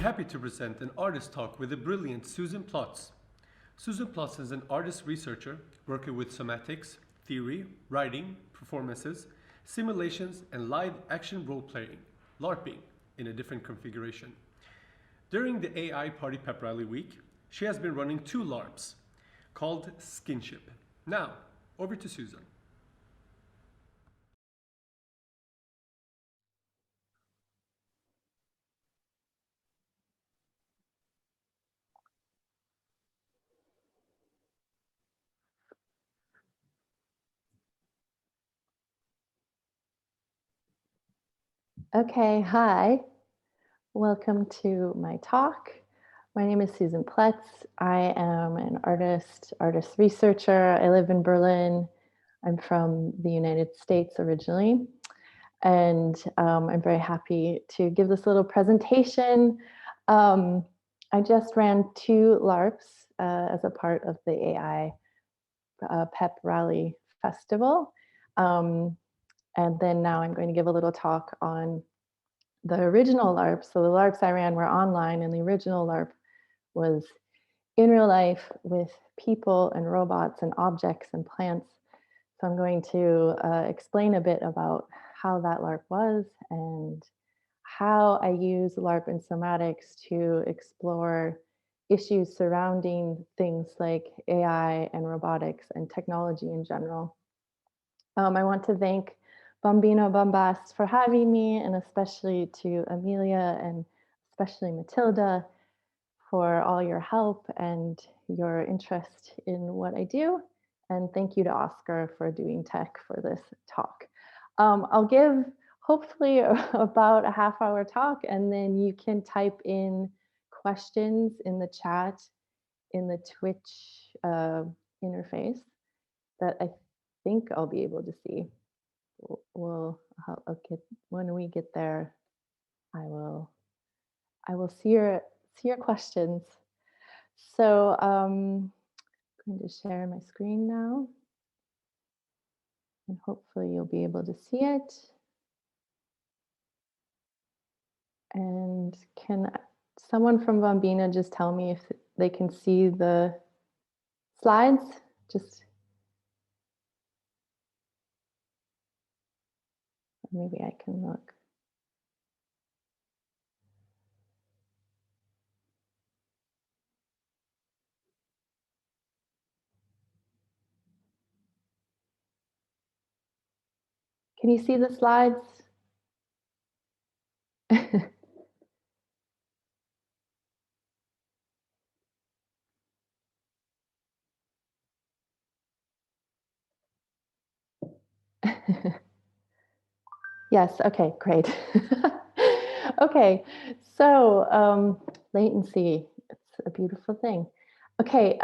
happy to present an artist talk with the brilliant Susan Ploetz. Susan Ploetz is an artist researcher working with somatics, theory, writing, performances, simulations, and live action role-playing, LARPing, in a different configuration. During the AI Party Pep Rally week, she has been running 2 LARPs called Skinship. Now, over to Susan. Okay, hi. Welcome to my talk. My name is Susan Ploetz. I am an artist researcher. I live in Berlin. I'm from the United States originally. And I'm very happy to give this little presentation. I just ran 2 LARPs as a part of the AI Pep Rally Festival. And then now I'm going to give a little talk on the original LARP. So the LARPs I ran were online, and the original LARP was in real life with people and robots and objects and plants. So I'm going to explain a bit about how that LARP was and how I use LARP and somatics to explore issues surrounding things like AI and robotics and technology in general. I want to thank Bambino Bombast for having me, and especially to Amelia and especially Matilda for all your help and your interest in what I do. And thank you to Oscar for doing tech for this talk. I'll give hopefully about a half-hour talk, and then you can type in questions in the chat in the Twitch interface that I think I'll be able to see. I'll get, when we get there, I will see your questions. So I'm going to share my screen now, and hopefully you'll be able to see it. And can someone from Bambina just tell me if they can see the slides? Just maybe I can look. Can you see the slides? Yes, okay, great. Okay, so latency, it's a beautiful thing. Okay,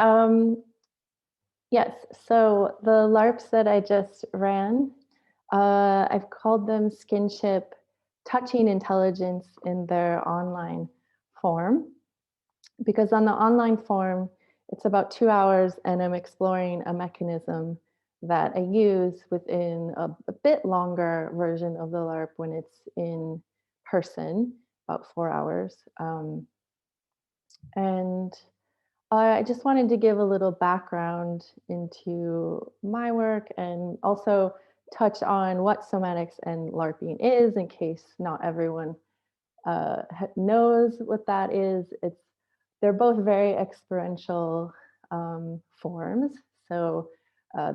yes, so the LARPs that I just ran, I've called them Skinship Touching Intelligence in their online form, because on the online form, it's about 2 hours and I'm exploring a mechanism that I use within a bit longer version of the LARP when it's in person, about 4 hours. And I just wanted to give a little background into my work and also touch on what somatics and LARPing is in case not everyone knows what that is. They're both very experiential forms. So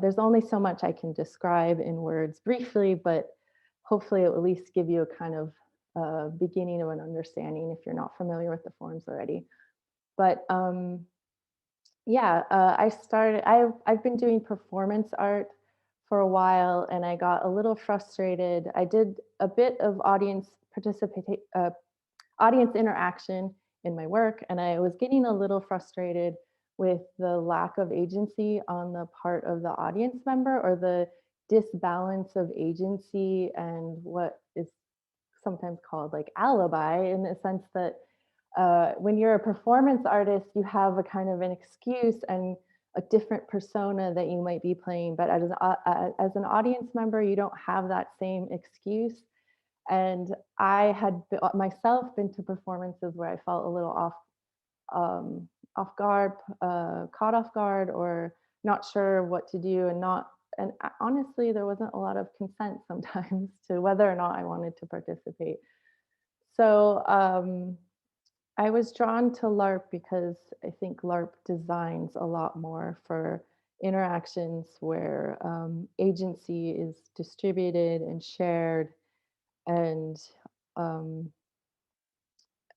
there's only so much I can describe in words briefly, but hopefully it will at least give you a kind of beginning of an understanding if you're not familiar with the forms already. But yeah, I've been doing performance art for a while, and I got a little frustrated. I did a bit of audience interaction in my work, and I was getting a little frustrated with the lack of agency on the part of the audience member, or the disbalance of agency and what is sometimes called like alibi, in the sense that when you're a performance artist, you have a kind of an excuse and a different persona that you might be playing. But as an audience member, you don't have that same excuse. And I had myself been to performances where I felt a little um, off guard, caught off guard, or not sure what to do, and not. And honestly, there wasn't a lot of consent sometimes to whether or not I wanted to participate. So I was drawn to LARP because I think LARP designs a lot more for interactions where agency is distributed and shared, and um,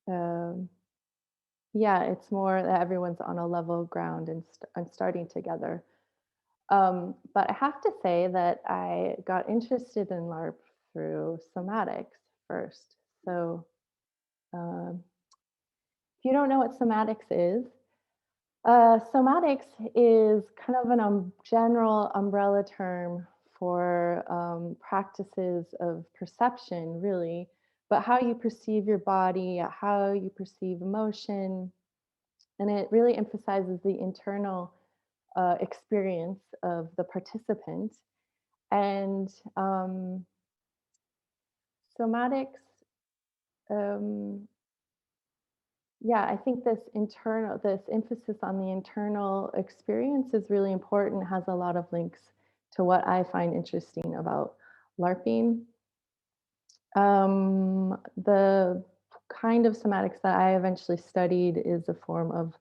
um, yeah, it's more that everyone's on a level ground and starting together. But I have to say that I got interested in LARP through somatics first. So um, if you don't know what somatics is, somatics is kind of an general umbrella term for practices of perception, really, but how you perceive your body, how you perceive emotion, and it really emphasizes the internal experience of the participant. And somatics, um, yeah, I think this emphasis on the internal experience is really important, has a lot of links to what I find interesting about LARPing. The kind of somatics that I eventually studied is a form of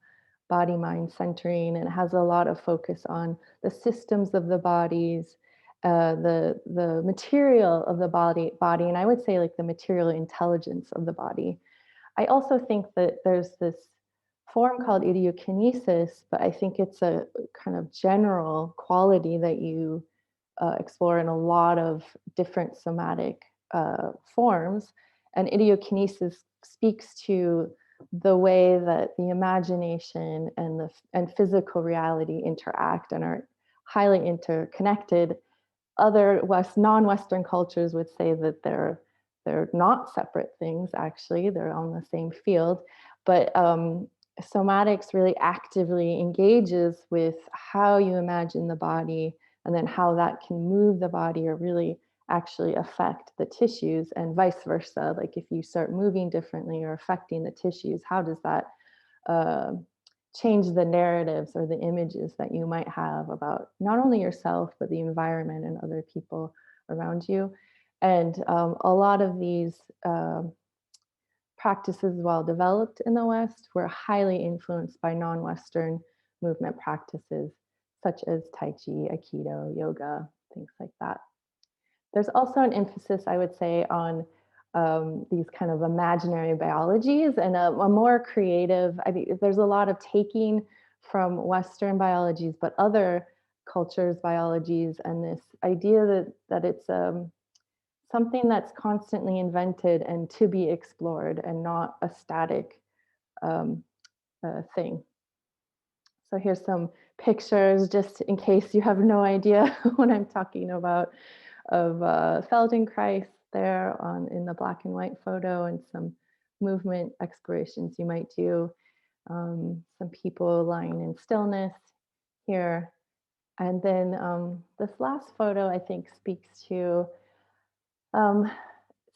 body mind centering, and it has a lot of focus on the systems of the bodies, the material of the body, and I would say like the material intelligence of the body. I also think that there's this form called idiokinesis, but I think it's a kind of general quality that you explore in a lot of different somatic forms. And idiokinesis speaks to the way that the imagination and physical reality interact and are highly interconnected. Other non-Western cultures would say that they're not separate things. Actually, they're on the same field, but somatics really actively engages with how you imagine the body, and then how that can move the body or really actually affect the tissues, and vice versa. Like if you start moving differently or affecting the tissues, how does that uh, change the narratives or the images that you might have about not only yourself, but the environment and other people around you. And a lot of these practices, while developed in the West, were highly influenced by non Western movement practices, such as Tai Chi, Aikido, yoga, things like that. There's also an emphasis, I would say, on these kind of imaginary biologies and a more creative. I mean, there's a lot of taking from Western biologies, but other cultures' biologies, and this idea that it's something that's constantly invented and to be explored, and not a static um, thing. So here's some pictures, just in case you have no idea what I'm talking about, of Feldenkrais there in the black and white photo, and some movement explorations you might do. Some people lying in stillness here. And then this last photo, I think, speaks to um,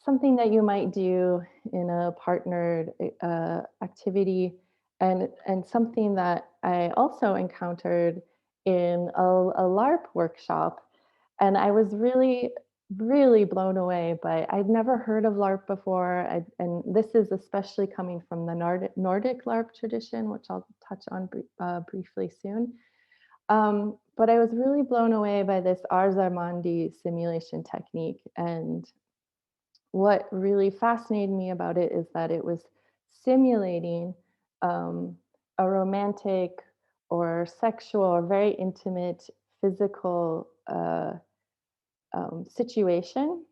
something that you might do in a partnered activity, and something that I also encountered in a LARP workshop. And I was really, really blown away by. I'd never heard of LARP before, and this is especially coming from the Nordic LARP tradition, which I'll touch on briefly soon. But I was really blown away by this Ars Armandi simulation technique. And what really fascinated me about it is that it was simulating um, a romantic or sexual or very intimate physical situation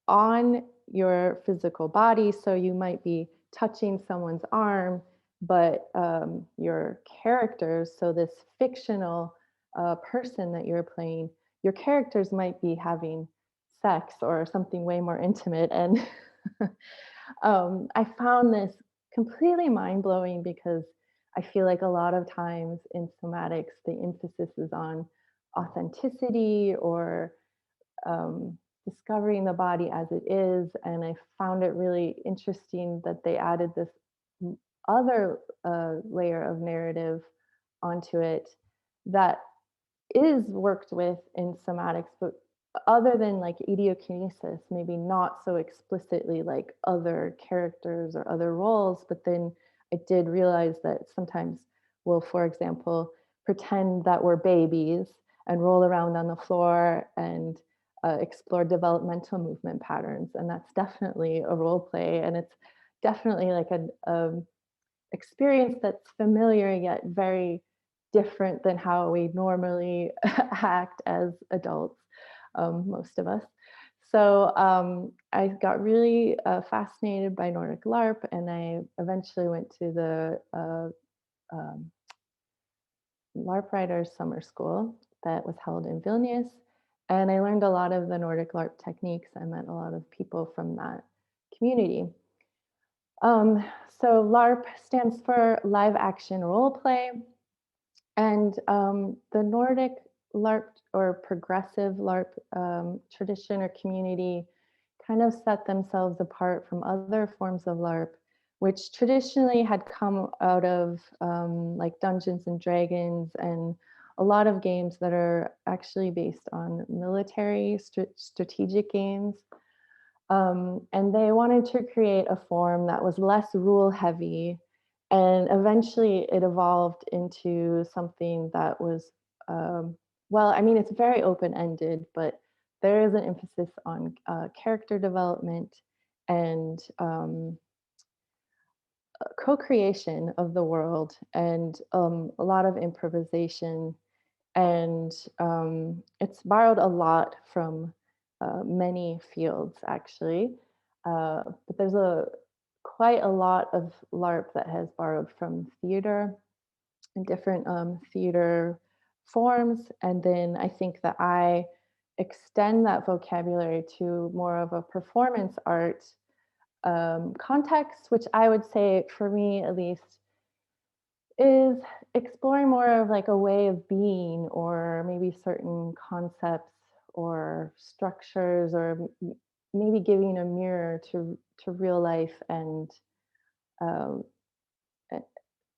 on your physical body. So you might be touching someone's arm, but your characters, so this fictional person that you're playing, your characters might be having sex or something way more intimate. And I found this completely mind blowing, because I feel like a lot of times in somatics, the emphasis is on authenticity or discovering the body as it is. And I found it really interesting that they added this other layer of narrative onto it that is worked with in somatics, but other than like idiokinesis, maybe not so explicitly like other characters or other roles. But then I did realize that sometimes we'll, for example, pretend that we're babies and roll around on the floor and explore developmental movement patterns. And that's definitely a role play. And it's definitely like an experience that's familiar yet very different than how we normally act as adults, most of us. So I got really fascinated by Nordic LARP, and I eventually went to the um, LARP Writers Summer School that was held in Vilnius. And I learned a lot of the Nordic LARP techniques. I met a lot of people from that community. Um, so LARP stands for live action role play. And the Nordic LARP or progressive LARP tradition or community kind of set themselves apart from other forms of LARP, which traditionally had come out of like Dungeons and Dragons and a lot of games that are actually based on military strategic games. And they wanted to create a form that was less rule heavy. And eventually it evolved into something that was, well, I mean, it's very open ended, but there is an emphasis on character development and co creation of the world and a lot of improvisation. And it's borrowed a lot from many fields, actually. But there's quite a lot of LARP that has borrowed from theater and different theater forms. And then I think that I extend that vocabulary to more of a performance art context, which I would say, for me at least, is exploring more of like a way of being or maybe certain concepts or structures or maybe giving a mirror to real life and um,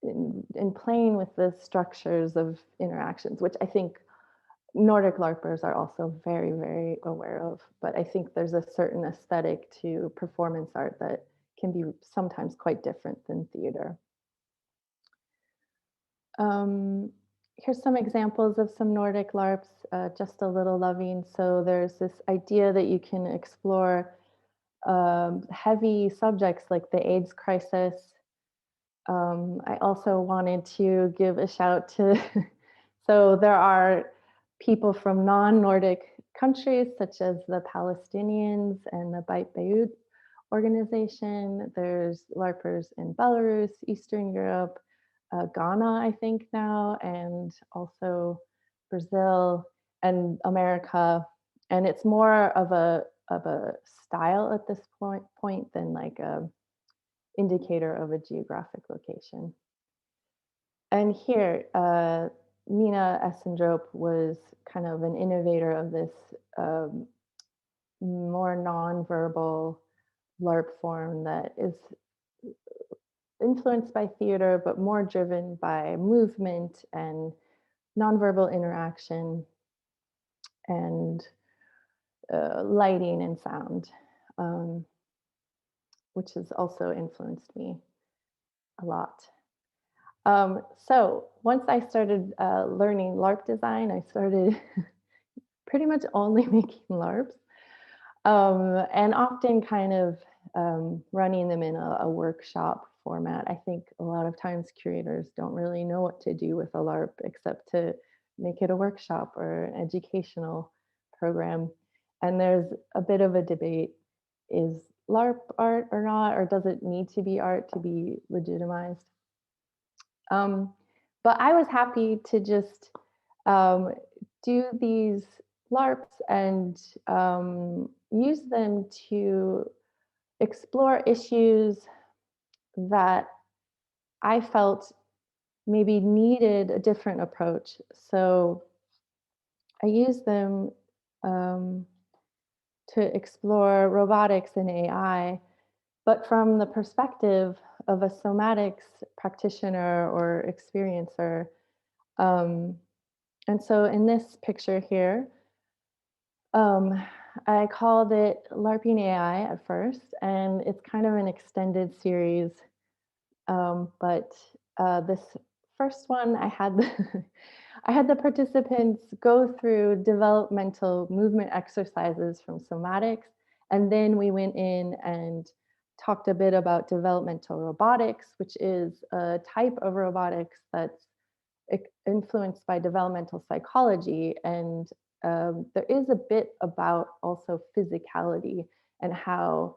in playing with the structures of interactions, which I think Nordic LARPers are also very, very aware of. But I think there's a certain aesthetic to performance art that can be sometimes quite different than theater. Um, Here's some examples of some Nordic LARPs, just a little loving. So there's this idea that you can explore heavy subjects like the AIDS crisis. I also wanted to give a shout to, so there are people from non-Nordic countries such as the Palestinians and the Beit Beirut organization. There's LARPers in Belarus, Eastern Europe, Ghana, I think now, and also Brazil and America. And it's more of a style at this point than like a indicator of a geographic location. And here, Nina Essendrop was kind of an innovator of this um, more nonverbal LARP form that is influenced by theater, but more driven by movement and nonverbal interaction and lighting and sound, um, which has also influenced me a lot. So once I started learning LARP design, I started pretty much only making LARPs and often kind of running them in a workshop format. I think a lot of times curators don't really know what to do with a LARP except to make it a workshop or an educational program. And there's a bit of a debate, is LARP art or not, or does it need to be art to be legitimized? Um, but I was happy to just do these LARPs and use them to explore issues that I felt maybe needed a different approach. So I use them to explore robotics and AI, but from the perspective of a somatics practitioner or experiencer. Um, and so in this picture here, um, I called it LARPing AI at first, and it's kind of an extended series. But this first one, I had I had the participants go through developmental movement exercises from somatics, and then we went in and talked a bit about developmental robotics, which is a type of robotics that's influenced by developmental psychology. And there is a bit about also physicality and how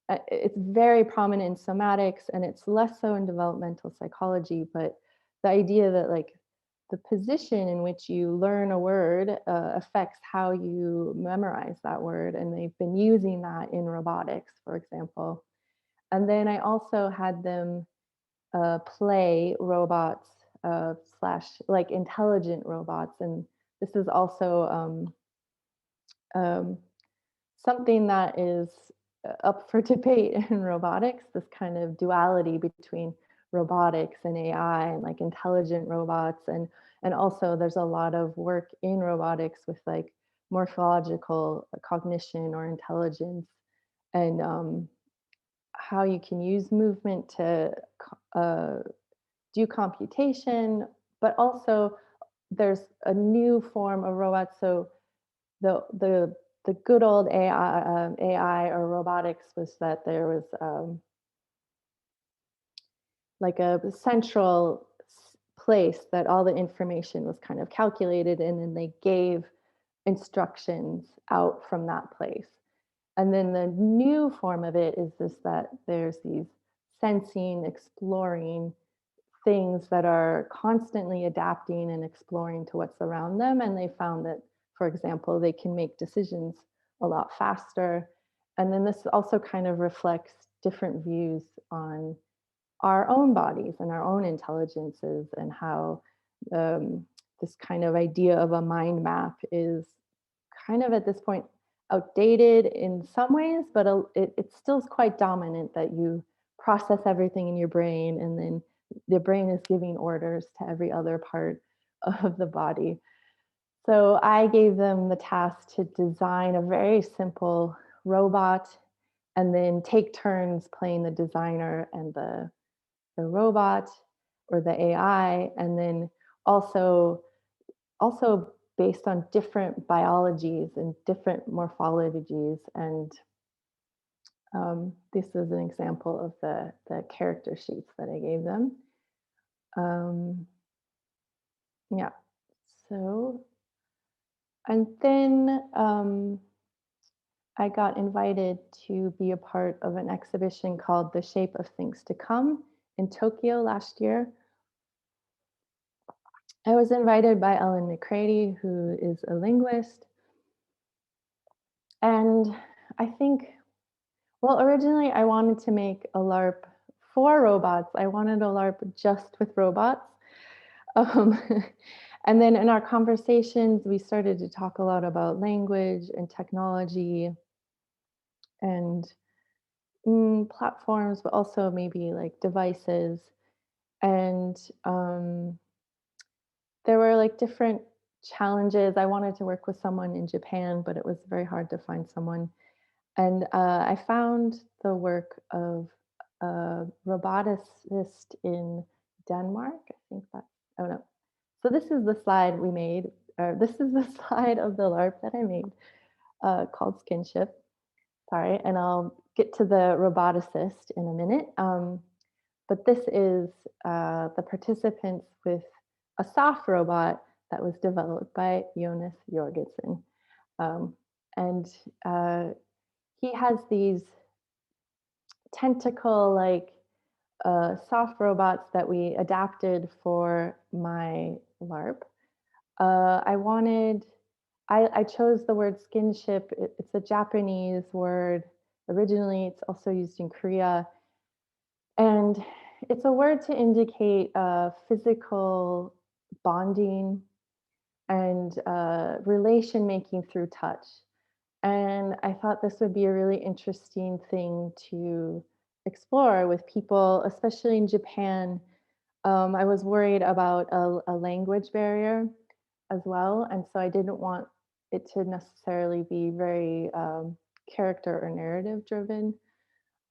it's very prominent in somatics and it's less so in developmental psychology. But the idea that, like, the position in which you learn a word affects how you memorize that word. And they've been using that in robotics, for example. And then I also had them play robots slash like intelligent robots. And this is also um, something that is up for debate in robotics, this kind of duality between robotics and AI and like intelligent robots. And also there's a lot of work in robotics with like morphological cognition or intelligence, and how you can use movement to uh, do computation, but also there's a new form of robots. So the good old AI or robotics was that there was like a central place that all the information was kind of calculated, and then they gave instructions out from that place. And then the new form of it is this, that there's these sensing, exploring things that are constantly adapting and exploring to what's around them. And they found that, for example, they can make decisions a lot faster. And then this also kind of reflects different views on our own bodies and our own intelligences, and how um, this kind of idea of a mind map is kind of at this point outdated in some ways, but it still is quite dominant, that you process everything in your brain and then the brain is giving orders to every other part of the body. So I gave them the task to design a very simple robot and then take turns playing the designer and the robot or the AI, and then also also based on different biologies and different morphologies. And this is an example of the character sheets that I gave them. Um, yeah. So, and then I got invited to be a part of an exhibition called The Shape of Things to Come in Tokyo last year. I was invited by Ellen McCready, who is a linguist. And I think, well, originally I wanted to make a LARP for robots. I wanted a LARP just with robots. Um, and then in our conversations, we started to talk a lot about language and technology and platforms, but also maybe like devices. And there were like different challenges. I wanted to work with someone in Japan, but it was very hard to find someone. And I found the work of a roboticist in Denmark. I think that, oh no. So this is the slide we made. This is the slide of the LARP that I made called Skinship. Sorry, and I'll get to the roboticist in a minute. But this is the participants with a soft robot that was developed by Jonas Jorgensen. Um, and he has these tentacle like soft robots that we adapted for my LARP. I wanted, I chose the word skinship. It's a Japanese word. Originally, it's also used in Korea. And it's a word to indicate physical bonding and relation making through touch. And I thought this would be a really interesting thing to explore with people, especially in Japan. I was worried about a language barrier as well. And so I didn't want it to necessarily be very character or narrative driven.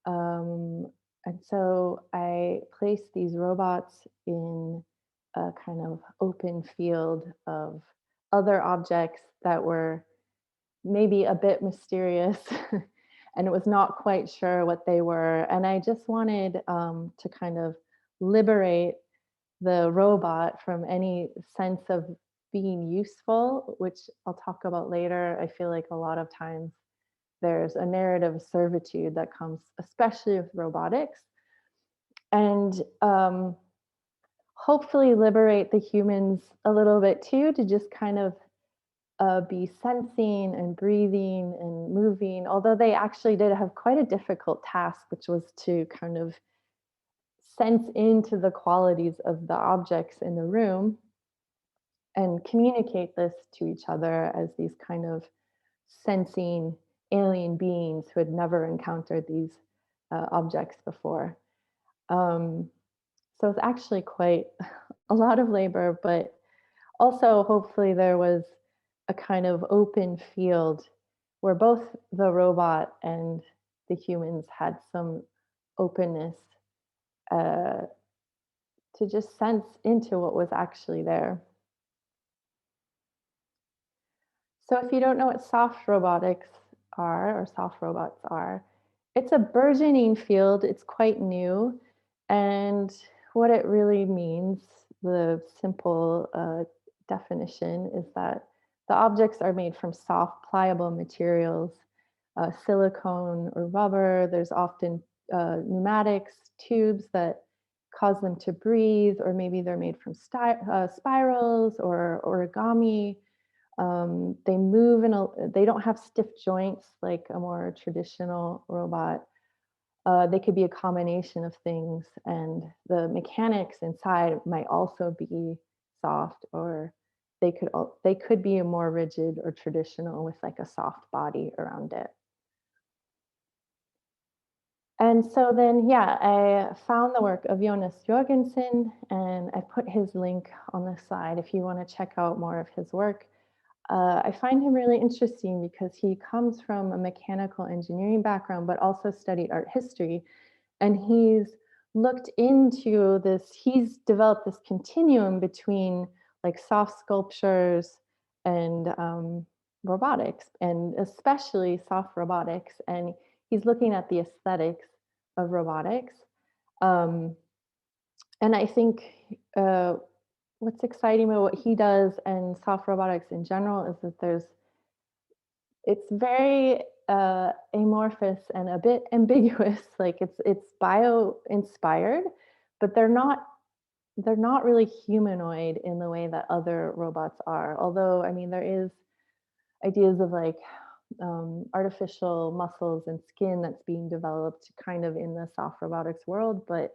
Um, and so I placed these robots in a kind of open field of other objects that were maybe a bit mysterious and it was not quite sure what they were. And I just wanted to kind of liberate the robot from any sense of being useful, which I'll talk about later. I feel like a lot of times there's a narrative of servitude that comes, especially with robotics, and hopefully liberate the humans a little bit too to just kind of be sensing and breathing and moving, although they actually did have quite a difficult task, which was to kind of sense into the qualities of the objects in the room and communicate this to each other as these kind of sensing alien beings who had never encountered these objects before. Um, so it's actually quite a lot of labor, but also hopefully there was a kind of open field where both the robot and the humans had some openness uh, to just sense into what was actually there. So, if you don't know what soft robotics are or soft robots are, it's a burgeoning field. It's quite new. And what it really means, the simple definition, is that the objects are made from soft, pliable materials, silicone or rubber. There's often pneumatics, tubes that cause them to breathe, or maybe they're made from spirals or origami. They move in a, they don't have stiff joints like a more traditional robot. They could be a combination of things, and the mechanics inside might also be soft, or they could be a more rigid or traditional with like a soft body around it. And so then, yeah, I found the work of Jonas Jorgensen, and I put his link on the slide if you want to check out more of his work. I find him really interesting because he comes from a mechanical engineering background, but also studied art history. And he's looked into this, he's developed this continuum between like soft sculptures and robotics, and especially soft robotics. And he's looking at the aesthetics of robotics. Um, and I think what's exciting about what he does and soft robotics in general is that it's very amorphous and a bit ambiguous. Like it's bio inspired, but they're not really humanoid in the way that other robots are. Although I mean there is ideas of like artificial muscles and skin that's being developed kind of in the soft robotics world, but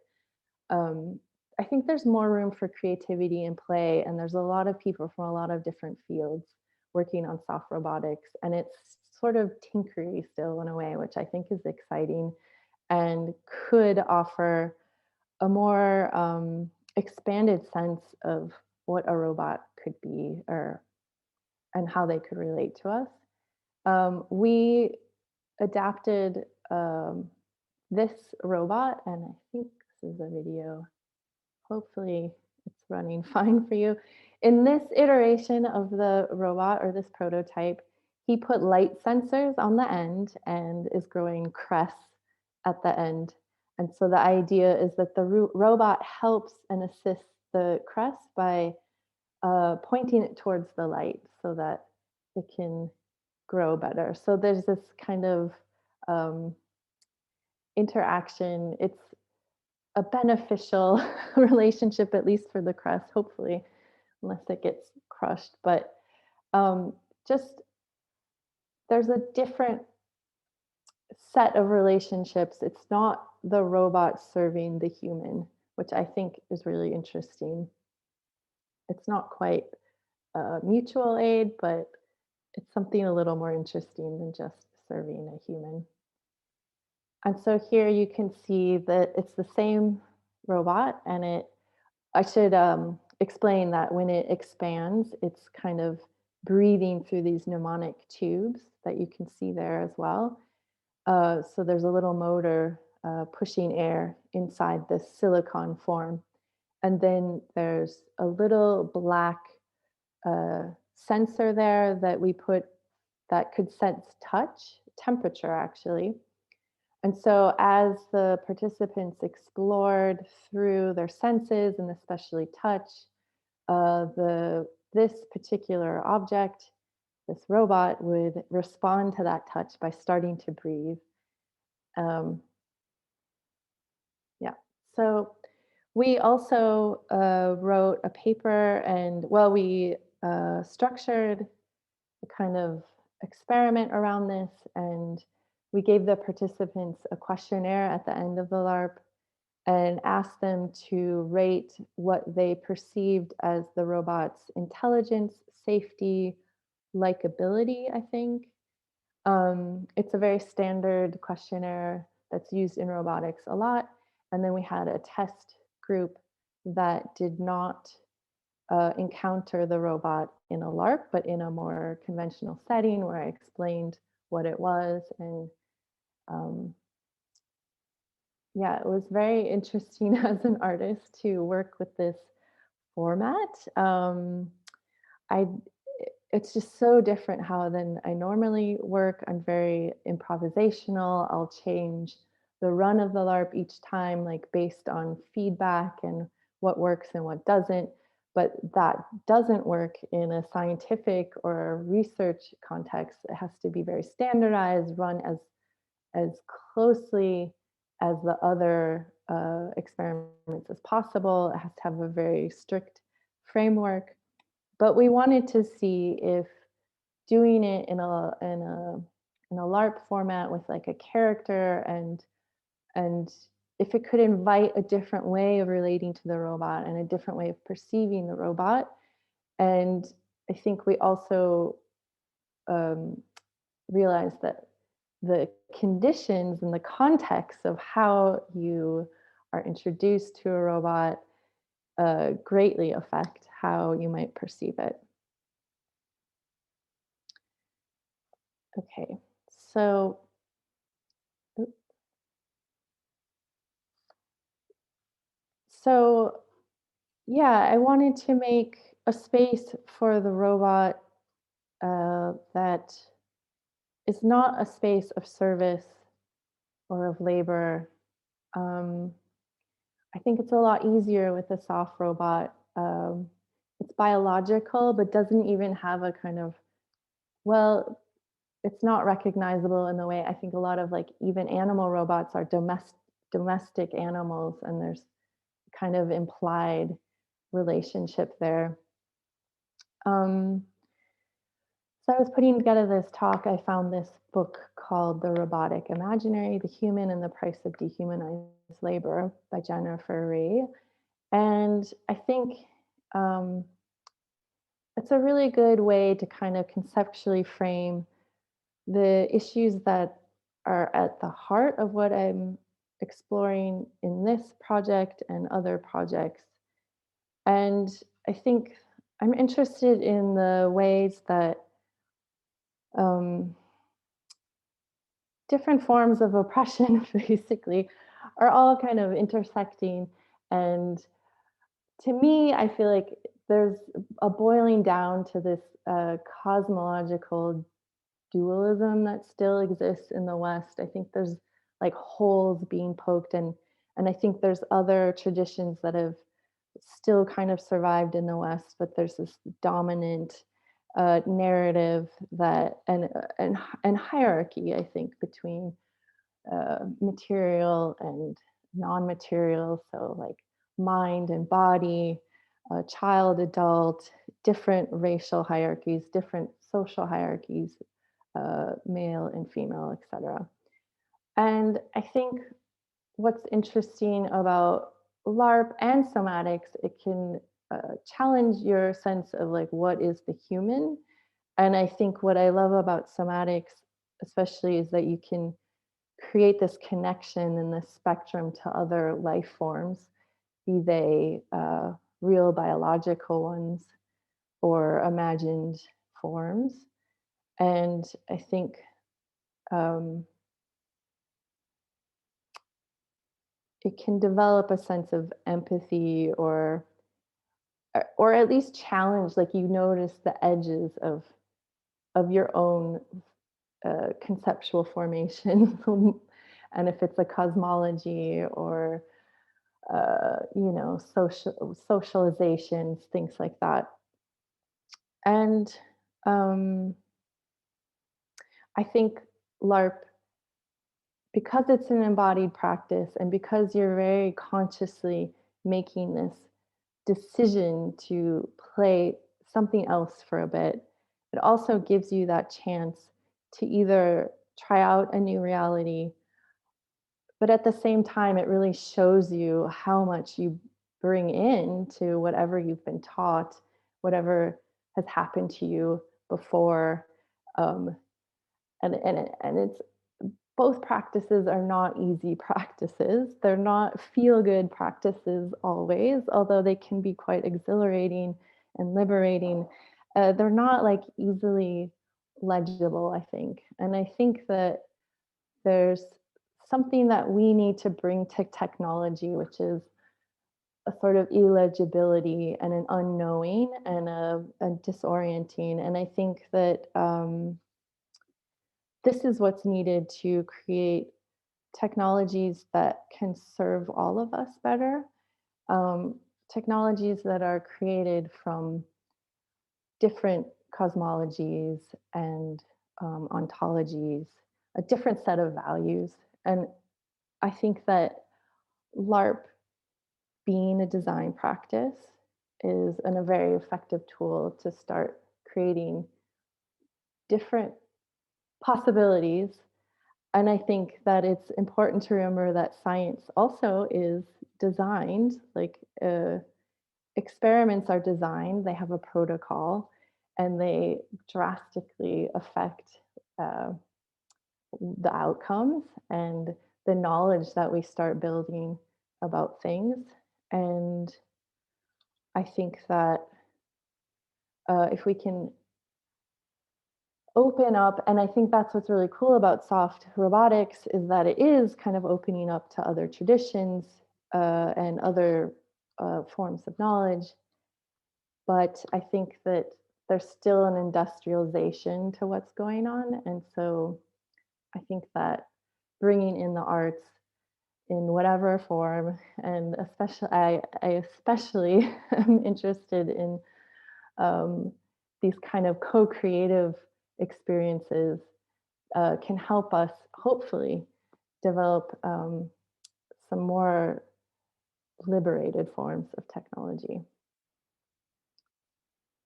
um, I think there's more room for creativity and play, and there's a lot of people from a lot of different fields working on soft robotics, and it's sort of tinkery still in a way, which I think is exciting and could offer a more expanded sense of what a robot could be or and how they could relate to us. We adapted this robot, and I think this is a video. Hopefully, it's running fine for you. In this iteration of the robot or this prototype, he put light sensors on the end and is growing crests at the end. And so the idea is that the robot helps and assists the crest by pointing it towards the light so that it can grow better. So there's this kind of um, interaction. It's a beneficial relationship, at least for the crust, hopefully, unless it gets crushed. But um, just there's a different set of relationships. It's not the robot serving the human, which I think is really interesting. It's not quite mutual aid, but it's something a little more interesting than just serving a human. And so here you can see that it's the same robot, and I should explain that when it expands, it's kind of breathing through these pneumonic tubes that you can see there as well. So there's a little motor pushing air inside this silicon form. And then there's a little black sensor there that we put that could sense touch, temperature actually. And so, as the participants explored through their senses and especially touch, this particular object, this robot, would respond to that touch by starting to breathe. Um, yeah. So we also wrote a paper, and well, we structured a kind of experiment around this, and we gave the participants a questionnaire at the end of the LARP and asked them to rate what they perceived as the robot's intelligence, safety, likability, I think. It's a very standard questionnaire that's used in robotics a lot. And then we had a test group that did not encounter the robot in a LARP, but in a more conventional setting where I explained what it was. And um, yeah, it was very interesting as an artist to work with this format. I it's just so different how than I normally work. I'm very improvisational. I'll change the run of the LARP each time, like based on feedback and what works and what doesn't. But that doesn't work in a scientific or research context. It has to be very standardized, run as closely as the other experiments as possible. It has to have a very strict framework. But we wanted to see if doing it in a LARP format with like a character and if it could invite a different way of relating to the robot and a different way of perceiving the robot. And I think we also um, realized that the conditions and the context of how you are introduced to a robot greatly affect how you might perceive it. Okay, so so yeah, I wanted to make a space for the robot that is not a space of service or of labor. Um, I think it's a lot easier with a soft robot. It's biological, but doesn't even have a kind of, well, it's not recognizable in the way I think a lot of like even animal robots are domestic animals, and there's kind of implied relationship there. Um, so I was putting together this talk. I found this book called The Robotic Imaginary: The Human and the Price of Dehumanized Labor by Jennifer Ray. And I think um, it's a really good way to kind of conceptually frame the issues that are at the heart of what I'm exploring in this project and other projects. And I think I'm interested in the ways that um, different forms of oppression, basically, are all kind of intersecting. And to me, I feel like there's a boiling down to this cosmological dualism that still exists in the West. I think there's like holes being poked, and I think there's other traditions that have still kind of survived in the West, but there's this dominant narrative that and hierarchy, I think, between material and non-material. So like mind and body, child, adult, different racial hierarchies, different social hierarchies, male and female, etc. And I think what's interesting about LARP and somatics, it can challenge your sense of like what is the human, And I think what I love about somatics, especially, is that you can create this connection and this spectrum to other life forms, be they real biological ones or imagined forms. And I think um, it can develop a sense of empathy, or at least challenge, like you notice the edges of your own conceptual formation. And if it's a cosmology or socializations, things like that. And um, I think LARP, because it's an embodied practice and because you're very consciously making this decision to play something else for a bit, it also gives you that chance to either try out a new reality, but at the same time, it really shows you how much you bring in to whatever you've been taught, whatever has happened to you before. Um, and it's, both practices are not easy practices. They're not feel good practices always, although they can be quite exhilarating and liberating. They're not like easily legible, I think. And I think that there's something that we need to bring to technology, which is a sort of illegibility and an unknowing and a disorienting. And I think that this is what's needed to create technologies that can serve all of us better. Um, Technologies that are created from different cosmologies and ontologies, a different set of values. And I think that LARP, being a design practice, is a very effective tool to start creating different possibilities. And I think that it's important to remember that science also is designed, like experiments are designed, they have a protocol, and they drastically affect uh, the outcomes and the knowledge that we start building about things. And I think that if we can open up, and I think that's what's really cool about soft robotics, is that it is kind of opening up to other traditions and other forms of knowledge. But I think that there's still an industrialization to what's going on. And so I think that bringing in the arts in whatever form, and especially, I especially am interested in um, these kind of co-creative experiences can help us hopefully develop some more liberated forms of technology.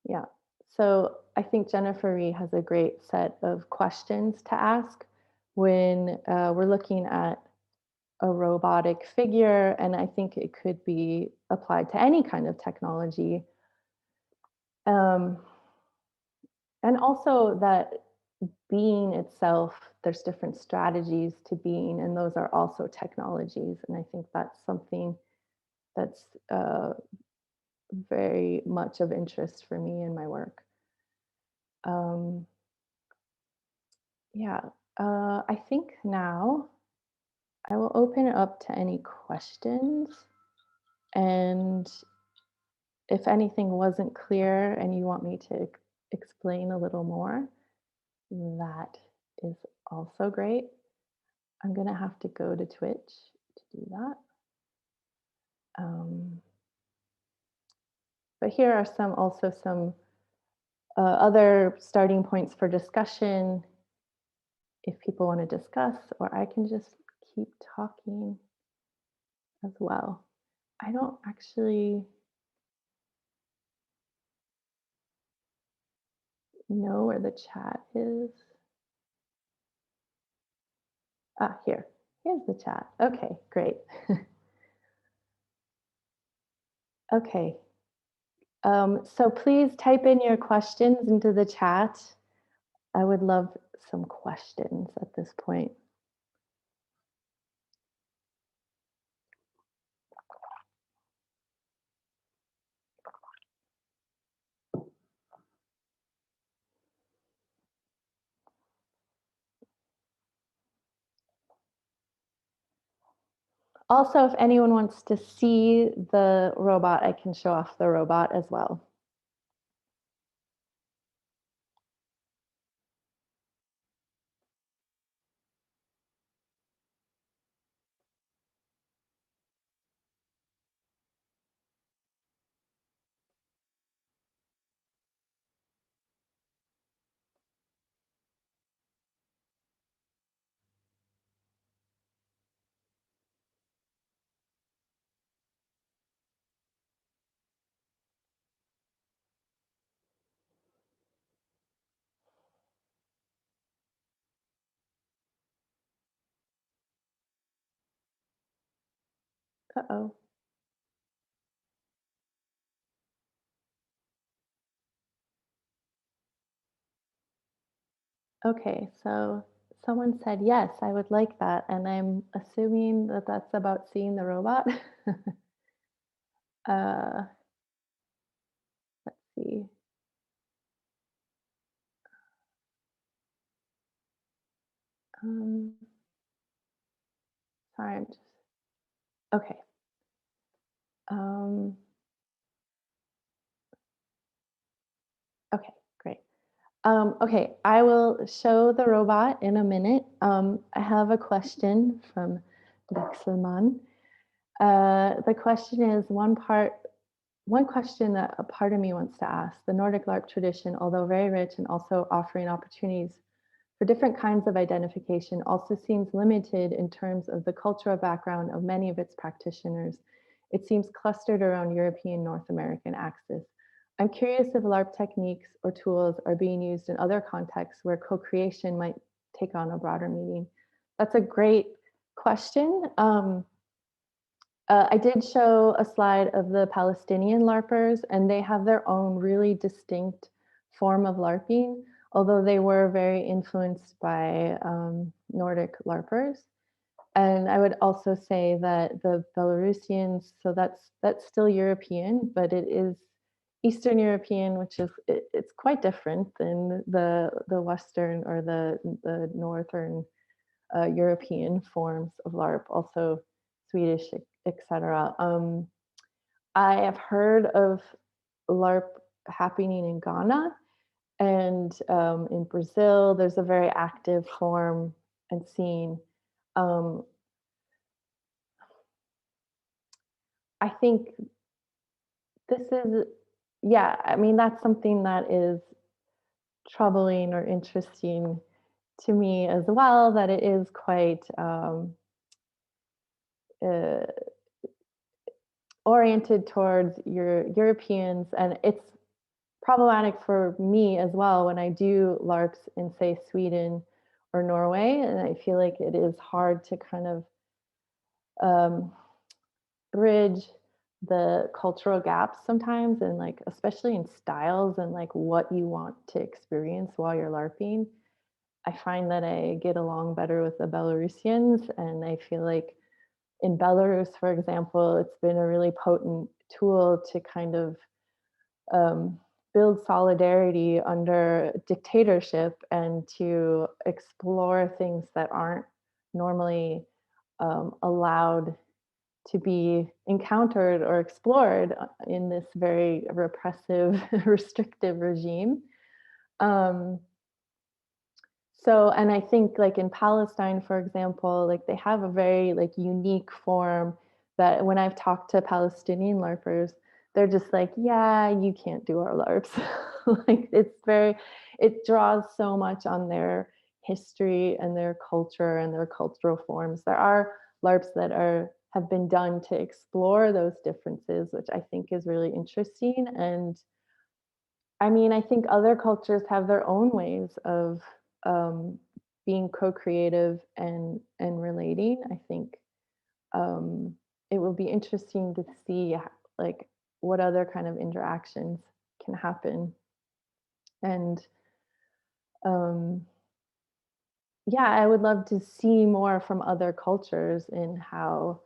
Yeah. So I think Jennifer Ree has a great set of questions to ask when we're looking at a robotic figure, and I think it could be applied to any kind of technology. Um, and also that being itself, there's different strategies to being, and those are also technologies. And I think that's something that's very much of interest for me in my work. Um, yeah, I think now I will open it up to any questions. And if anything wasn't clear and you want me to explain a little more, that is also great. I'm going to have to go to Twitch to do that. But here are some other starting points for discussion if people want to discuss, or I can just keep talking as well. I don't actually know where the chat is. Ah, here. Here's the chat. Okay, great. Okay. So please type in your questions into the chat. I would love some questions at this point. Also, if anyone wants to see the robot, I can show off the robot as well. Uh-oh. Okay, so someone said, yes, I would like that. And I'm assuming that that's about seeing the robot. uh, let's see. Um, sorry, I'm just, okay. Um, okay, great. Okay, I will show the robot in a minute. I have a question from Dexelman. The question is one question that a part of me wants to ask. The Nordic LARP tradition, although very rich and also offering opportunities for different kinds of identification, also seems limited in terms of the cultural background of many of its practitioners. It seems clustered around European North American axis. I'm curious if LARP techniques or tools are being used in other contexts where co-creation might take on a broader meaning. That's a great question. I did show a slide of the Palestinian LARPers, and they have their own really distinct form of LARPing, although they were very influenced by Nordic LARPers. And I would also say that the Belarusians, so that's still European, but it is Eastern European, which is it's quite different than the Western or the Northern European forms of LARP, also Swedish, etc. I have heard of LARP happening in Ghana and in Brazil. There's a very active form and scene. Um, I think this is, yeah, I mean, that's something that is troubling or interesting to me as well, that it is quite uh, oriented towards Europeans, and it's problematic for me as well when I do LARPs in, say, Sweden or Norway, and I feel like it is hard to kind of um, bridge the cultural gaps sometimes, and like especially in styles and like what you want to experience while you're LARPing. I find that I get along better with the Belarusians, and I feel like in Belarus, for example, it's been a really potent tool to kind of um, build solidarity under dictatorship and to explore things that aren't normally allowed to be encountered or explored in this very repressive, restrictive regime. Um, and I think like in Palestine, for example, like they have a very like unique form that when I've talked to Palestinian LARPers, they're just like, yeah, you can't do our LARPs. Like it draws so much on their history and their culture and their cultural forms. There are LARPs that have been done to explore those differences, which I think is really interesting. And I mean, I think other cultures have their own ways of um, being co-creative and relating. I think um, it will be interesting to see like what other kind of interactions can happen. And Um, yeah, I would love to see more from other cultures in how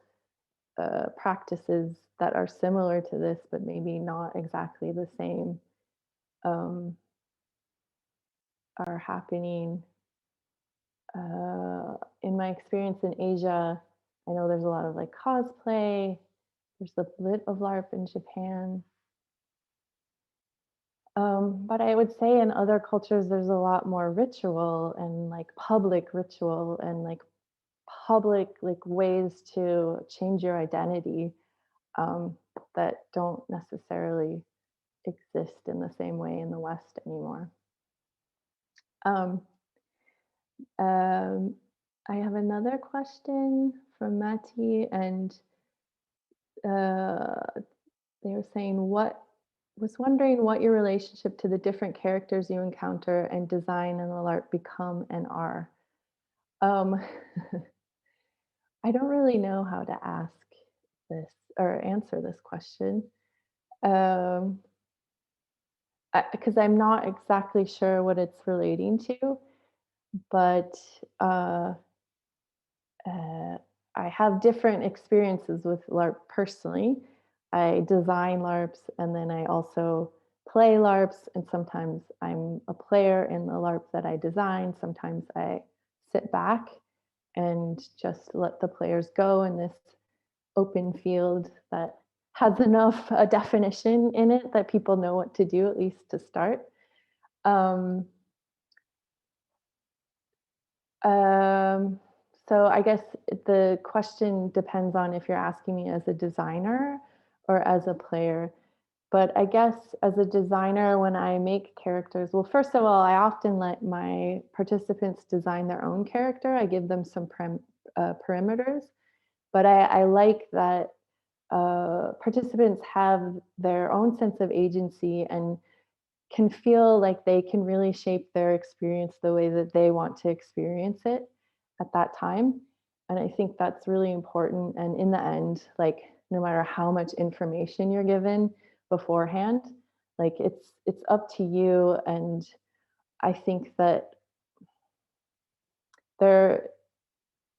practices that are similar to this, but maybe not exactly the same, um, are happening. In my experience in Asia, I know there's a lot of like cosplay. There's a bit of LARP in Japan. But I would say in other cultures, there's a lot more ritual and like public ritual and like public like ways to change your identity, um, that don't necessarily exist in the same way in the West anymore. Um, um, I have another question from Mati, and uh, they were saying, what was wondering what your relationship to the different characters you encounter and design in the LARP become and are. Um, I don't really know how to ask this or answer this question, um, because I'm not exactly sure what it's relating to, but uh, uh, I have different experiences with LARP personally. I design LARPs and then I also play LARPs, and sometimes I'm a player in the LARP that I design. Sometimes I sit back and just let the players go in this open field that has enough definition in it that people know what to do, at least to start. Um, Um, so I guess the question depends on if you're asking me as a designer or as a player. But I guess as a designer, when I make characters, well, first of all, I often let my participants design their own character. I give them some perimeters, but I like that participants have their own sense of agency and can feel like they can really shape their experience the way that they want to experience it at that time. And I think that's really important. And in the end, like no matter how much information you're given beforehand, like it's up to you. And I think that there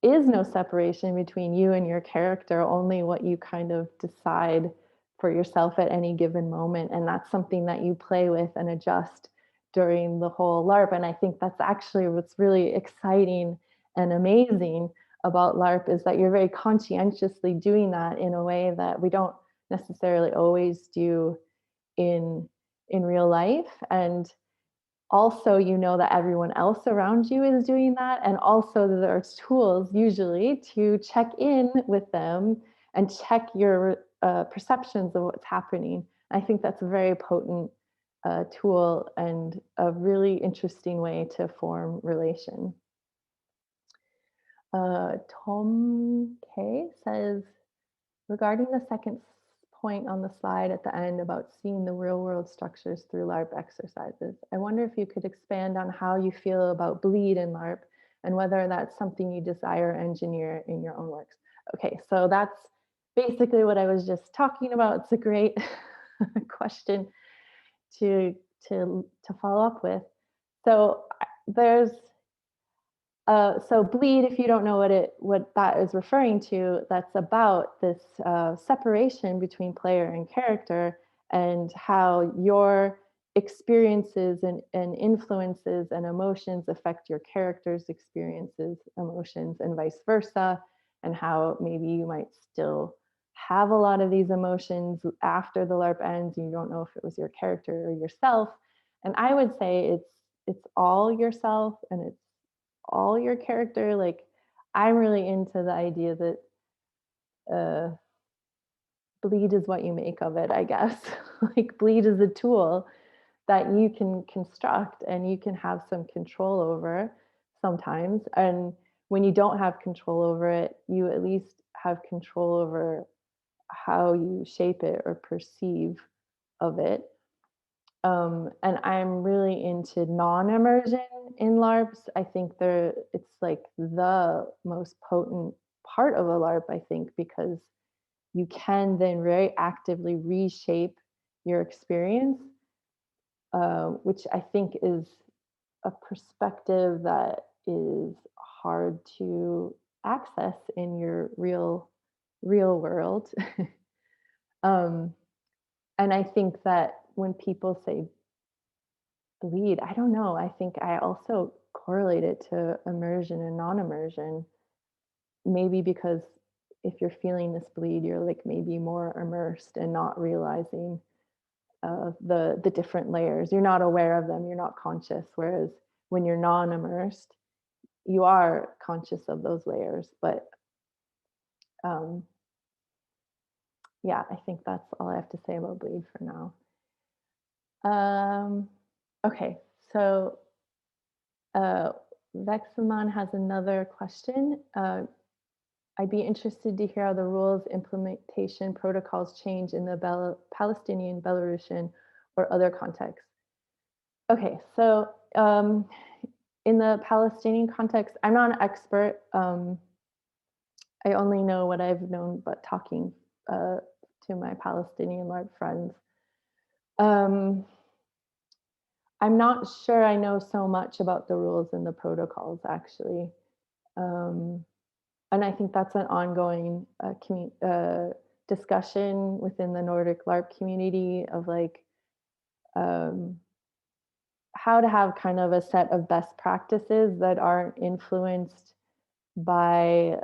is no separation between you and your character, only what you kind of decide for yourself at any given moment. And that's something that you play with and adjust during the whole LARP. And I think that's actually what's really exciting and amazing about LARP is that you're very conscientiously doing that in a way that we don't necessarily always do in real life. And also you know that everyone else around you is doing that, and also there's tools usually to check in with them and check your perceptions of what's happening. I think that's a very potent tool and a really interesting way to form relation. Tom K says, regarding the second point on the slide at the end about seeing the real world structures through LARP exercises, I wonder if you could expand on how you feel about bleed in LARP and whether that's something you desire or engineer in your own works. Okay, so that's basically what I was just talking about. It's a great question to to follow up with. So there's so bleed, if you don't know what that is referring to, that's about this separation between player and character and how your experiences and influences and emotions affect your character's experiences, emotions, and vice versa, and how maybe you might still have a lot of these emotions after the LARP ends. You don't know if it was your character or yourself. And I would say it's all yourself and it's all your character. Like I'm really into the idea that uh, bleed is what you make of it, I guess. Like bleed is a tool that you can construct and you can have some control over sometimes. And when you don't have control over it, you at least have control over how you shape it or perceive of it. And I'm really into non-immersion in LARPs. I think it's like the most potent part of a LARP, I think, because you can then very actively reshape your experience, which I think is a perspective that is hard to access in your real world. um, and I think that when people say bleed, I don't know. I think I also correlate it to immersion and non-immersion. Maybe because if you're feeling this bleed, you're like maybe more immersed and not realizing the different layers. You're not aware of them. You're not conscious. Whereas when you're non-immersed, you are conscious of those layers. But um, yeah, I think that's all I have to say about bleed for now. Um, okay, so uh, Vexamon has another question. I'd be interested to hear how the rules implementation protocols change in the Palestinian, Belarusian, or other contexts. Okay, so in the Palestinian context, I'm not an expert. I only know what I've known, but talking to my Palestinian LARP friends. Um, I'm not sure I know so much about the rules and the protocols, actually. Um, and I think that's an ongoing discussion within the Nordic LARP community of like um, how to have kind of a set of best practices that aren't influenced by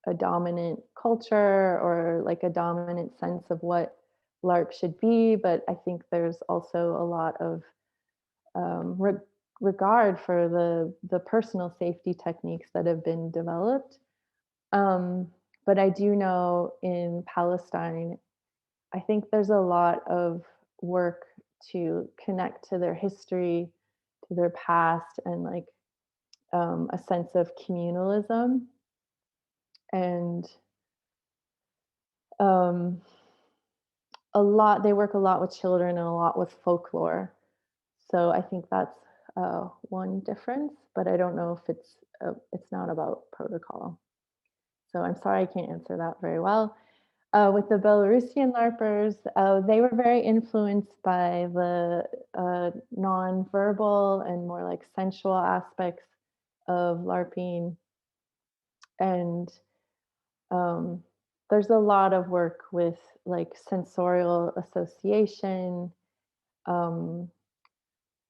a dominant culture or like a dominant sense of what LARP should be. But I think there's also a lot of regard for the personal safety techniques that have been developed. Um, but I do know in Palestine, I think there's a lot of work to connect to their history, to their past, and like a sense of communalism. And um, they work a lot with children and a lot with folklore. So I think that's one difference, but I don't know if it's not about protocol. So I'm sorry I can't answer that very well. With the Belarusian LARPers, they were very influenced by the non-verbal and more like sensual aspects of LARPing. And um, there's a lot of work with like sensorial association. Um,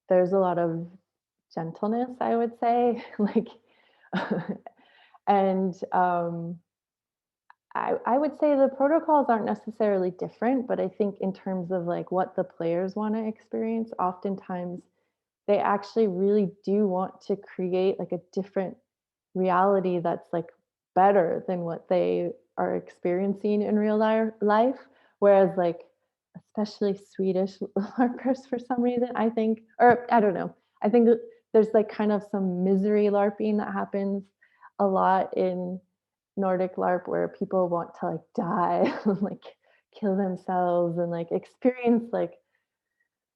there's a lot of gentleness, I would say, like, and I would say the protocols aren't necessarily different, but I think in terms of like what the players want to experience, oftentimes they actually really do want to create like a different reality that's like better than what they are experiencing in real life. Whereas like especially Swedish LARPers for some reason, I think, or I don't know, I think that there's like kind of some misery LARPing that happens a lot in Nordic LARP where people want to like die, like kill themselves and like experience like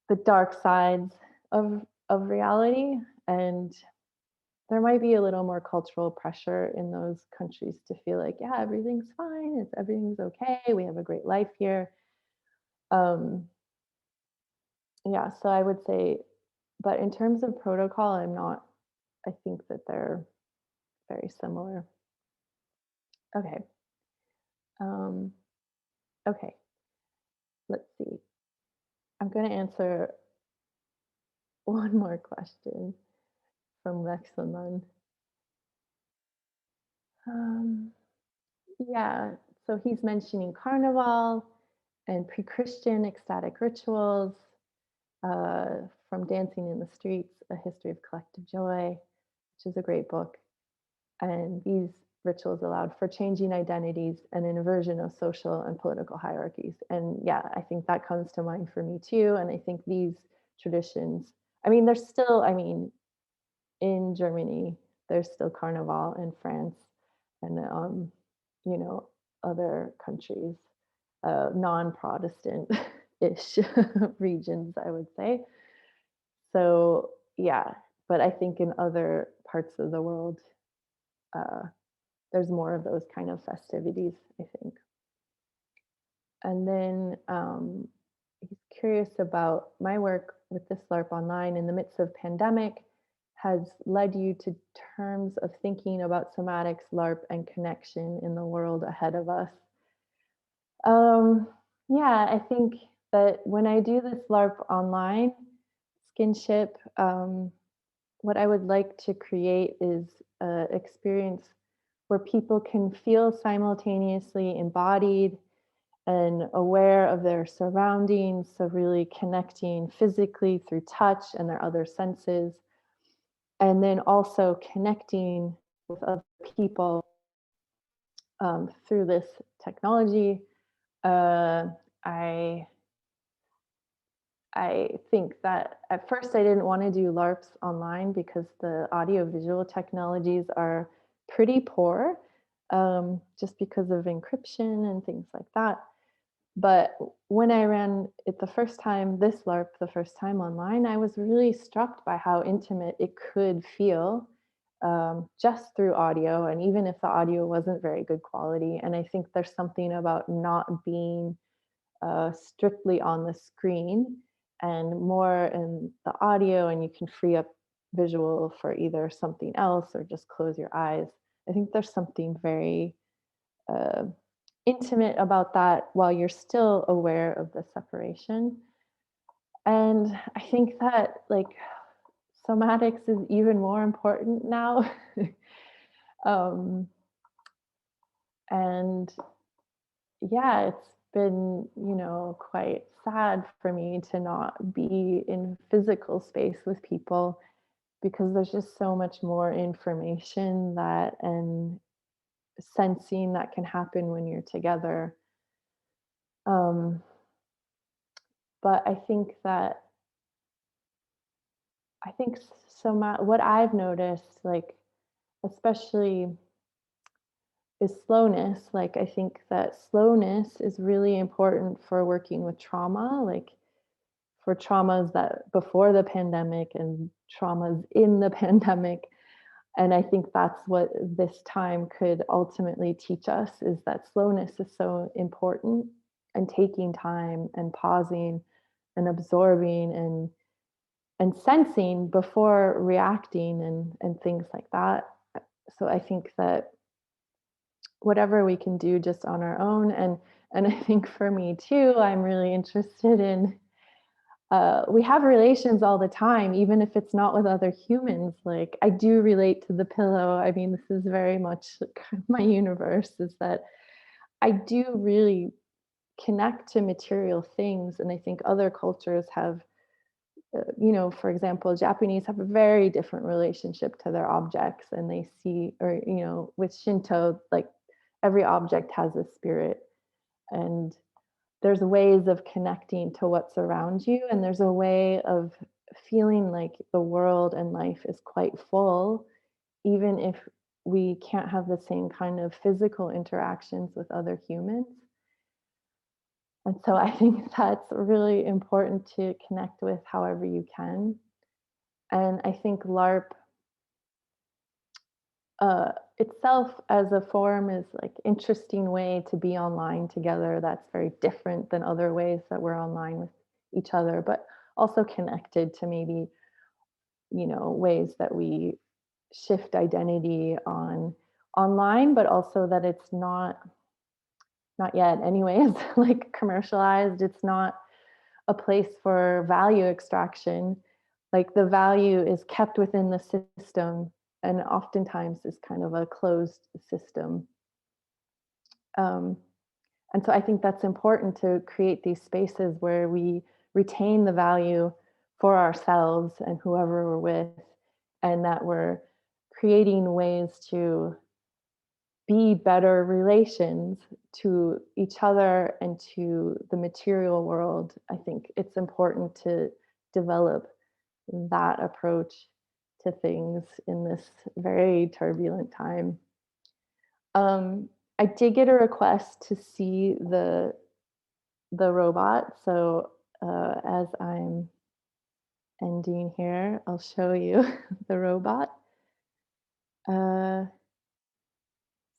the dark sides of reality. And there might be a little more cultural pressure in those countries to feel like, yeah, everything's fine, everything's okay, we have a great life here. Um, yeah, so I would say, but in terms of protocol, I think that they're very similar. Okay. Um, okay, let's see. I'm going to answer one more question from Lexanon. Um, yeah, so he's mentioning carnival and pre-Christian ecstatic rituals, from Dancing in the Streets, A History of Collective Joy, which is a great book. And these rituals allowed for changing identities and an inversion of social and political hierarchies. And yeah, I think that comes to mind for me too. And I think these traditions, I mean, there's still, I mean, in Germany, there's still Carnival in France and, you know, other countries, non-Protestant ish regions, I would say. So, yeah, but I think in other parts of the world, uh, there's more of those kind of festivities, I think. And then he's curious about my work with this LARP online in the midst of pandemic has led you to terms of thinking about somatics, LARP, and connection in the world ahead of us. Um, yeah, I think that when I do this LARP online, Skinship, what I would like to create is an experience where people can feel simultaneously embodied and aware of their surroundings. So, really connecting physically through touch and their other senses, and then also connecting with other people through this technology. Uh, I I think that at first I didn't want to do LARPs online because the audio visual technologies are pretty poor, just because of encryption and things like that. But when I ran it the first time, this LARP, the first time online, I was really struck by how intimate it could feel, just through audio, and even if the audio wasn't very good quality. And I think there's something about not being strictly on the screen and more in the audio, and you can free up visual for either something else or just close your eyes. I think there's something very uh, intimate about that while you're still aware of the separation. And I think that like somatics is even more important now. um, and yeah, it's been, quite sad for me to not be in physical space with people because there's just so much more information that and sensing that can happen when you're together. Um, but I think what I've noticed, like especially is slowness. Like I think that slowness is really important for working with trauma, like for traumas that before the pandemic and traumas in the pandemic. And I think that's what this time could ultimately teach us is that slowness is so important, and taking time and pausing and absorbing and sensing before reacting and things like that. So I think that whatever we can do just on our own, and I think for me too, I'm really interested in we have relations all the time, even if it's not with other humans. Like I do relate to the pillow. I mean, this is very much my universe, is that I do really connect to material things. And I think other cultures have, for example, Japanese have a very different relationship to their objects, and they see, or, with Shinto, like every object has a spirit. And there's ways of connecting to what's around you, and there's a way of feeling like the world and life is quite full, even if we can't have the same kind of physical interactions with other humans. And so I think that's really important to connect with however you can. And I think LARP itself as a form is like interesting way to be online together. That's very different than other ways that we're online with each other, but also connected to maybe, ways that we shift identity on online, but also that it's not yet anyways, like commercialized. It's not a place for value extraction. Like the value is kept within the system, and oftentimes is kind of a closed system. Um, and so I think that's important to create these spaces where we retain the value for ourselves and whoever we're with, and that we're creating ways to be better relations to each other and to the material world. I think it's important to develop that approach to things in this very turbulent time. Um, I did get a request to see the robot, so as I'm ending here, I'll show you the robot. Uh,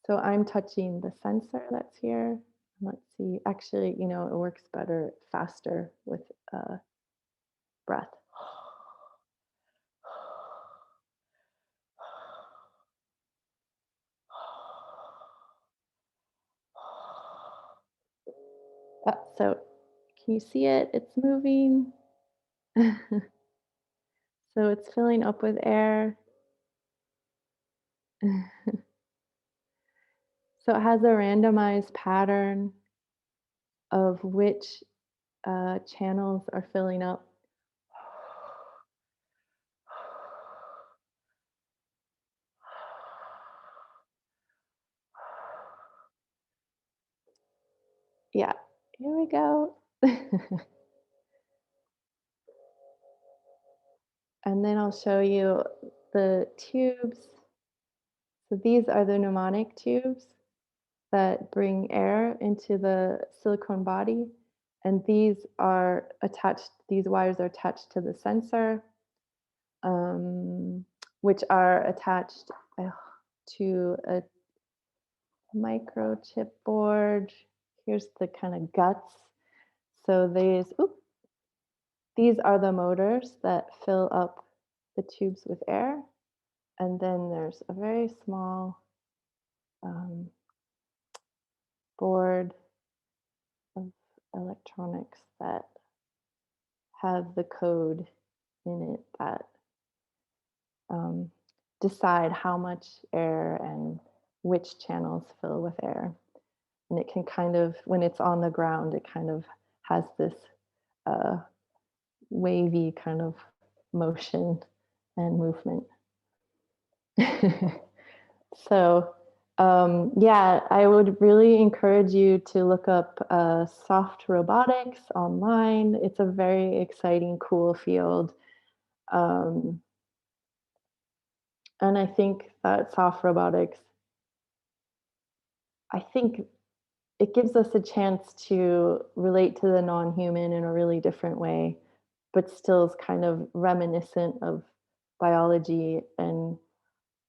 so I'm touching the sensor that's here. Let's see. Actually, it works better, faster with breath. So can you see it? It's moving. So it's filling up with air. So it has a randomized pattern of which channels are filling up. Yeah, here we go. And then I'll show you the tubes. So these are the pneumonic tubes that bring air into the silicone body. And these wires are attached to the sensor, um, which are attached to a microchip board. Here's the kind of guts. So these are the motors that fill up the tubes with air. And then there's a very small um, board of electronics that have the code in it that um, decide how much air and which channels fill with air. And it can kind of, when it's on the ground, it kind of has this uh, wavy kind of motion and movement. So, yeah, I would really encourage you to look up Soft Robotics online. It's a very exciting, cool field. And I think that Soft Robotics, I think it gives us a chance to relate to the non-human in a really different way, but still is kind of reminiscent of biology and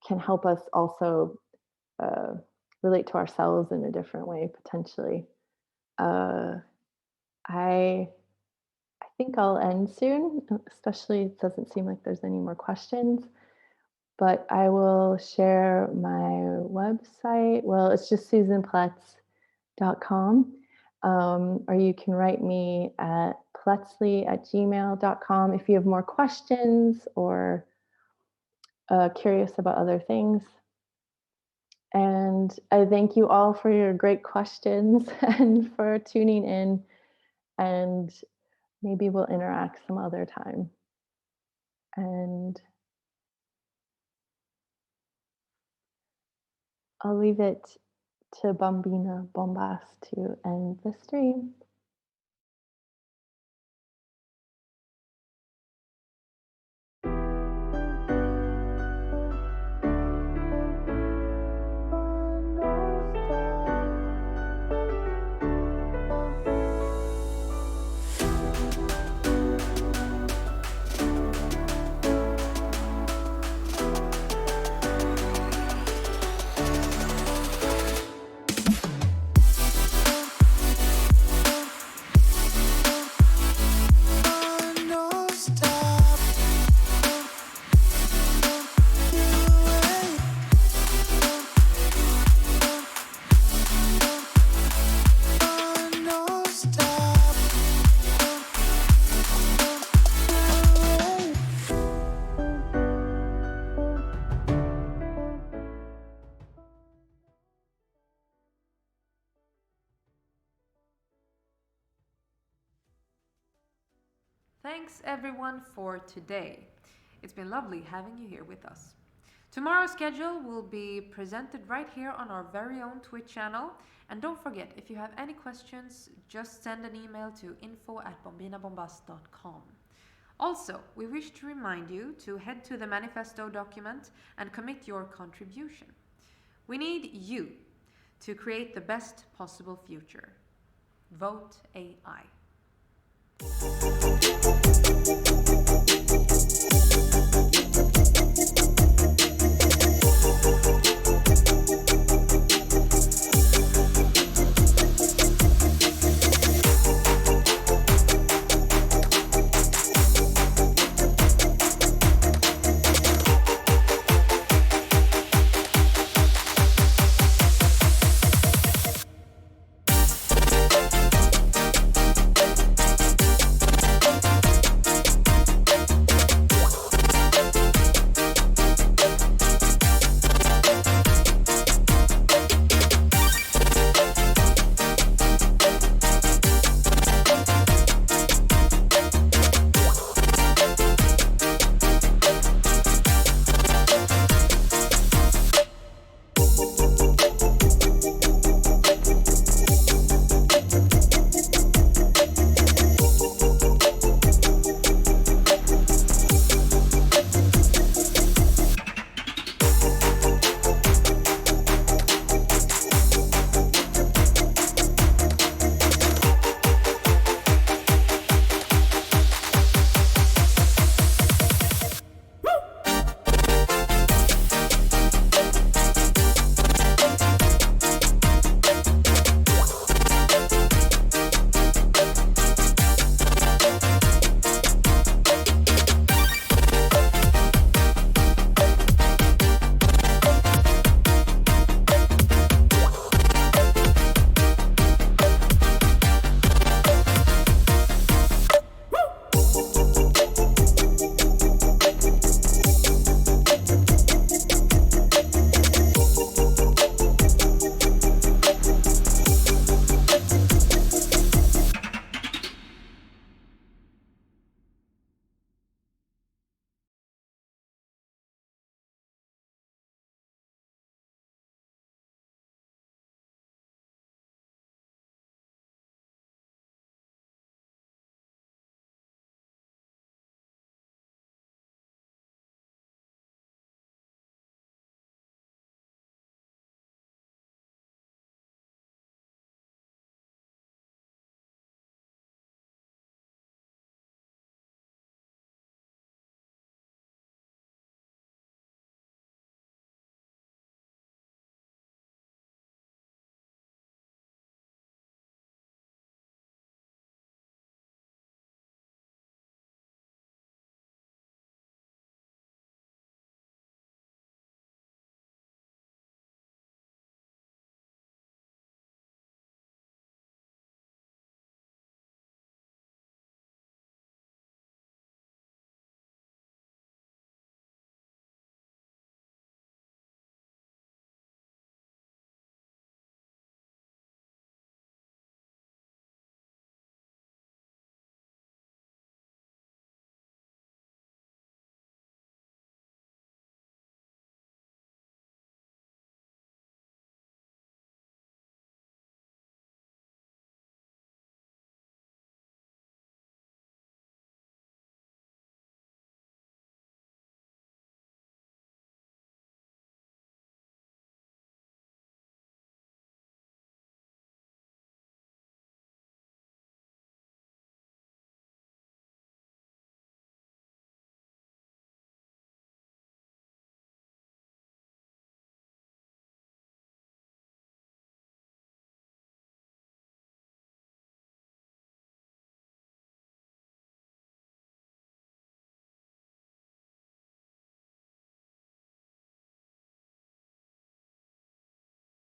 can help us also uh, relate to ourselves in a different way potentially. Uh, I I think I'll end soon, especially it doesn't seem like there's any more questions. But I will share my website. Well, it's just susanploetz.com. Or you can write me at ploetzly@gmail.com if you have more questions or curious about other things. And I thank you all for your great questions and for tuning in. And maybe we'll interact some other time. And I'll leave it to Bambina Bombas to end the stream. Thanks everyone for today. It's been lovely having you here with us. Tomorrow's schedule will be presented right here on our very own Twitch channel. And don't forget, if you have any questions, just send an email to info@bombinabombas.com. Also, we wish to remind you to head to the manifesto document and commit your contribution. We need you to create the best possible future. Vote AI.